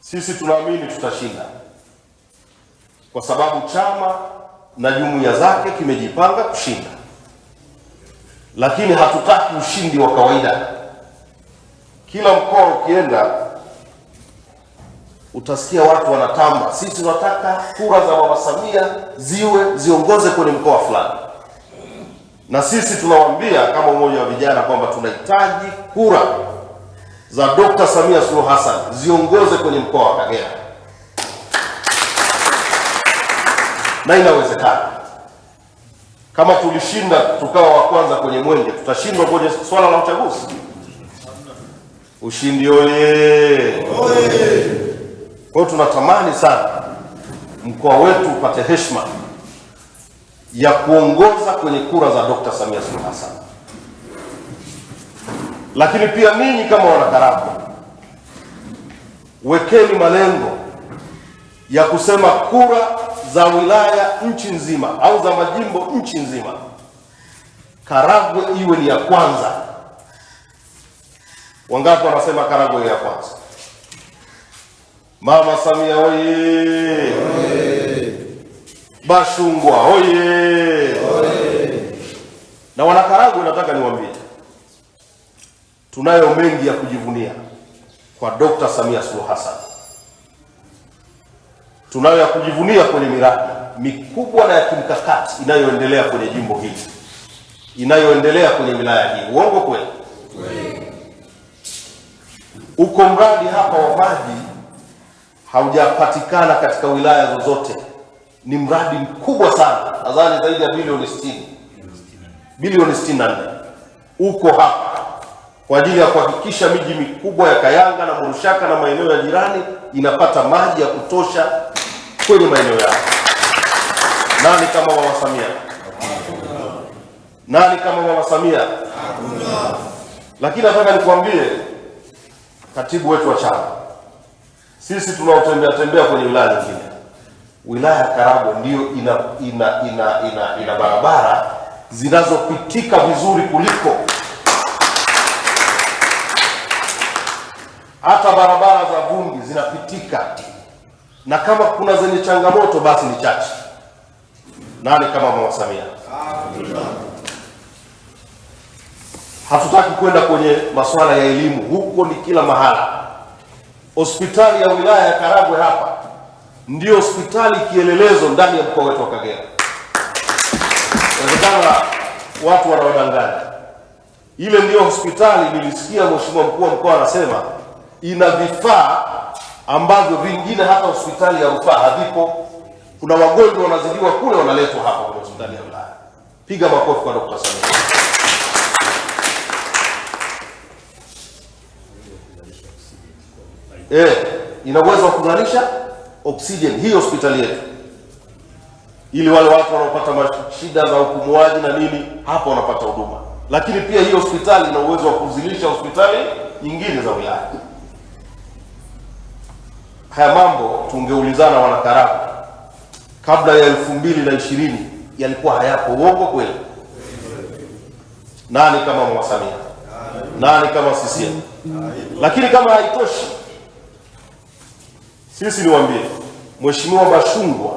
Sisi tunaamini tutashinda kwa sababu chama na jumuiya zake kimejipanga kushinda, lakini hatutaki ushindi wa kawaida. Kila mkoa ukienda utasikia watu wanatamba, sisi tunataka kura za Mama Samia ziongoze kwenye mkoa fulani, na sisi tunawaambia kama umoja wa vijana kwamba tunahitaji kura za Dr. Samia Suluhu Hassan ziongoze kwenye mkoa wa Kagera, na inawezekana. Kama tulishinda tukawa wa kwanza kwenye Mwenge, tutashindwa kwenye swala la uchaguzi? Ushindi oye! Kwa hiyo tunatamani sana mkoa wetu upate heshima ya kuongoza kwenye kura za Dr. Samia Suluhu Hassan. Lakini pia ninyi kama wanakaragwe, wekeni malengo ya kusema kura za wilaya nchi nzima au za majimbo nchi nzima, Karagwe iwe ni ya kwanza. Wangapi wanasema Karagwe iwe ya kwanza? Mama Samia oye! Bashungwa oye! Na wanakaragwe, nataka niwaambie tunayo mengi ya kujivunia kwa Dr. Samia Suluhu Hassan. Tunayo ya kujivunia kwenye miradi mikubwa na ya kimkakati inayoendelea kwenye jimbo hili, inayoendelea kwenye wilaya hii. Uongo kweli? Uko mradi hapa wa maji haujapatikana katika wilaya zozote. Ni mradi mkubwa sana, nadhani zaidi ya bilioni 64 uko hapa kwa ajili ya kuhakikisha miji mikubwa ya Kayanga na Murushaka na maeneo ya jirani inapata maji ya kutosha kwenye maeneo yao. Nani kama Mama Samia? Nani kama Mama Samia? Lakini nataka nikwambie, katibu wetu wa chama, sisi tunaotembea kwenye wilaya nyingine, wilaya ya Karagwe ndio ina barabara zinazopitika vizuri kuliko hata barabara za vumbi zinapitika, na kama kuna zenye changamoto basi ni chache. Nani kama Mama Samia? Hatutaki kwenda kwenye masuala ya elimu, huko ni kila mahala. Hospitali ya wilaya ya Karagwe hapa ndio hospitali kielelezo ndani ya mkoa wetu wa Kagera. Inawezekana watu wanawadanganya. Ile ndio hospitali, nilisikia mheshimiwa mkuu wa mkoa anasema ina vifaa ambavyo vingine hata hospitali ya rufaa havipo. Kuna wagonjwa wanazidiwa kule, wanaletwa hapa kwenye hospitali ya wilaya. Piga makofi kwa Dr. Samia. Ina uwezo wa kuzalisha oksijeni hii hospitali yetu, ili wale watu wanaopata shida za upumuaji na nini hapa wanapata huduma. Lakini pia hii hospitali ina uwezo wa kuzilisha hospitali nyingine za wilaya. Haya mambo tungeulizana wanakaragwe kabla ya 2020 yalikuwa hayapo. Uongo kweli? Nani kama Mama Samia? Nani kama CCM? Lakini kama haitoshi, sisi niwaambie Mheshimiwa Bashungwa,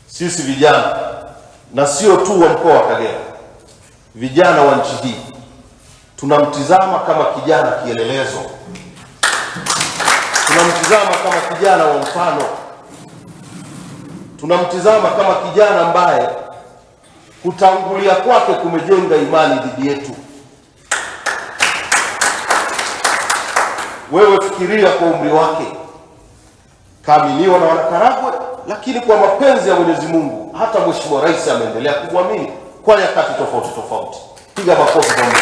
sisi vijana na sio tu wa mkoa wa Kagera, vijana wa nchi hii tunamtizama kama kijana kielelezo, tunamtizama kama kijana wa mfano, tunamtizama kama kijana ambaye kutangulia kwake kumejenga imani dhidi yetu. Wewe fikiria, kwa umri wake kaaminiwa na wanakaragwe, lakini kwa mapenzi ya Mwenyezi Mungu hata Mheshimiwa Rais ameendelea kumwamini kwa nyakati tofauti tofauti. Piga makofi kwa Mungu.